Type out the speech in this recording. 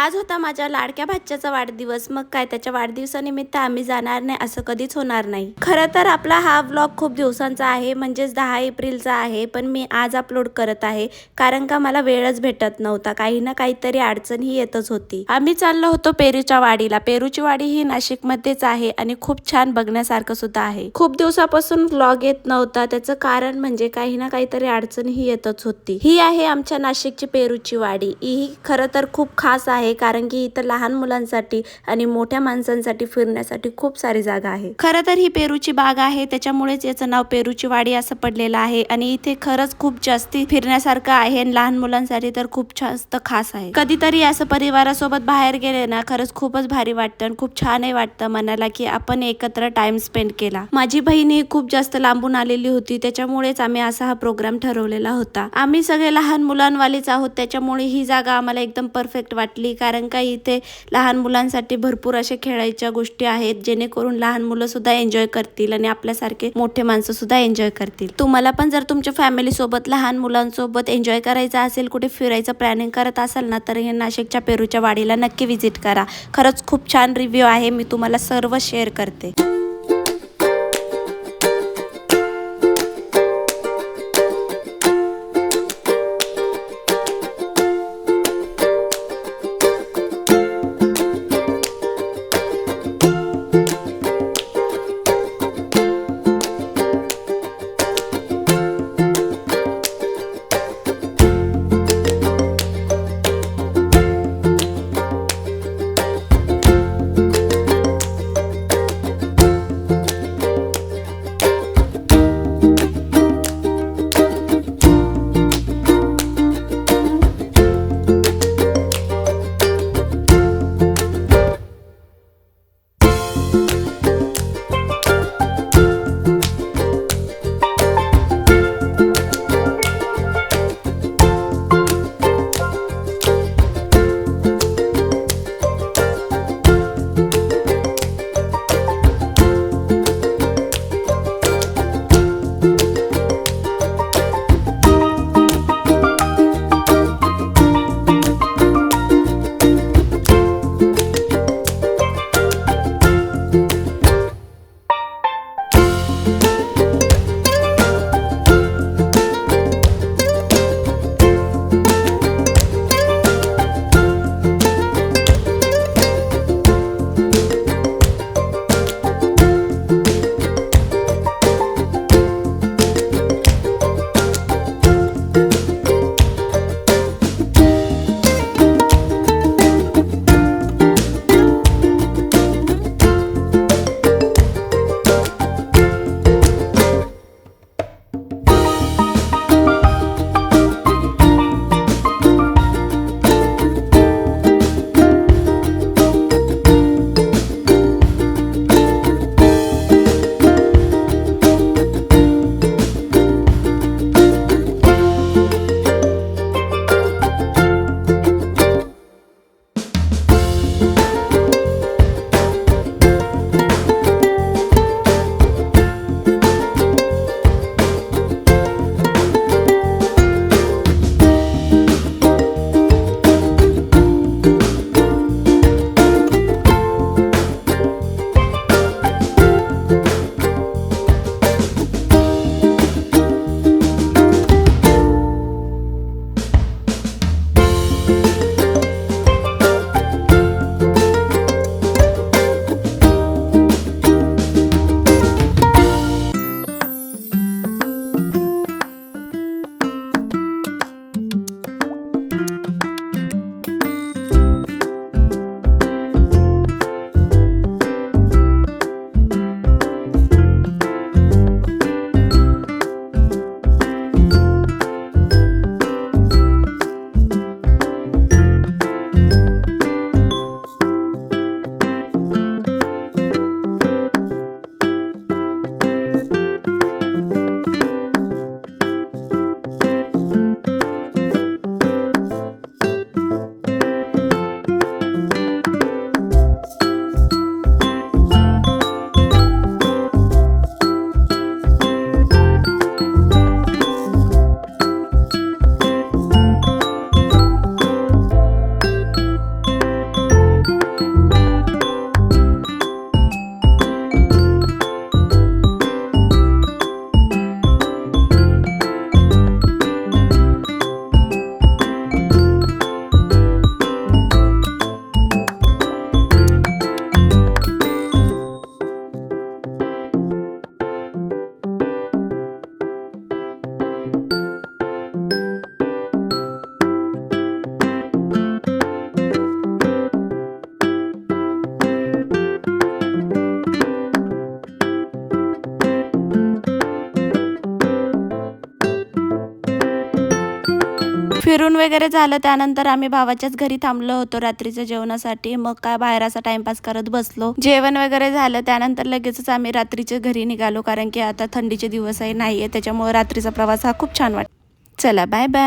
आज होता माझ्या लाडक्या भाच्याचा वाढदिवस, मग काय त्याच्या वाढदिवसानिमित्त आम्ही जाणार नाही असं कधीच होणार नाही। खरं तर आपला हा व्लॉग खूप दिवसांचा आहे, म्हणजेच 10 एप्रिलचा आहे, पण मी आज अपलोड करत आहे कारण का मला वेळच भेटत नव्हता। काही ना काहीतरी अडचण ही येतच होती। आम्ही चाललो होतो पेरूच्या वाडीला। पेरूची वाडी ही नाशिकमध्येच आहे आणि खूप छान बघण्यासारखं सुद्धा आहे। खूप दिवसापासून व्लॉग येत नव्हता, त्याचं कारण म्हणजे काही ना काहीतरी अडचण ही येतच होती। ही आहे आमच्या नाशिकची पेरूची वाडी। ही खरं तर खूप खास आहे कारण की इथं लहान मुलांसाठी आणि मोठ्या माणसांसाठी फिरण्यासाठी खूप सारी जागा आहे। खरं तर ही पेरूची बाग आहे, त्याच्यामुळेच याचं नाव पेरूची वाडी असं पडलेलं आहे आणि इथे खरंच खूप जास्ती फिरण्यासारखं आहे आणि लहान मुलांसाठी तर खूप जास्त खास आहे। कधीतरी असं परिवारासोबत बाहेर गेले ना खरंच खूपच भारी वाटतं आणि खूप छानही वाटतं मनाला की आपण एकत्र टाइम स्पेंड केला। माझी बहीण ही खूप जास्त लांबून आलेली होती, त्याच्यामुळेच आम्ही असा हा प्रोग्राम ठरवलेला होता। आम्ही सगळे लहान मुलांवालेच आहोत, त्याच्यामुळे ही जागा आम्हाला एकदम परफेक्ट वाटली कारण का इथे लहान मुलांसाठी भरपूर अशा खेळायच्या गोष्टी आहेत जेणेकरून लहान मुलं सुद्धा एन्जॉय करतील आणि आपल्यासारखे मोठे माणसं सुद्धा एन्जॉय करतील। तुम्हाला पण जर तुमच्या फॅमिली सोबत लहान मुलांसोबत एन्जॉय करायचं असेल, कुठे फिरायचं प्लॅनिंग करत असाल ना, तर हे नाशिकच्या पेरूच्या वाडीला नक्की व्हिजिट करा। खरंच खूप छान रिव्ह्यू आहे, मी तुम्हाला सर्व शेअर करते। फिरून वगैरे झालं त्यानंतर आम्ही भावाच्याच घरी थांबलो होतो रात्रीच्या जेवणासाठी. मग काय बाहेर असा टाइमपास करत बसलो. जेवण वगैरे झालं त्यानंतर लगेचच आम्ही रात्रीच्या घरी निघालो, कारण की आता थंडीचे दिवस नाहीये, त्याच्यामुळे रात्रीचा प्रवास हा खूप छान वाटतो. चला बाय बाय.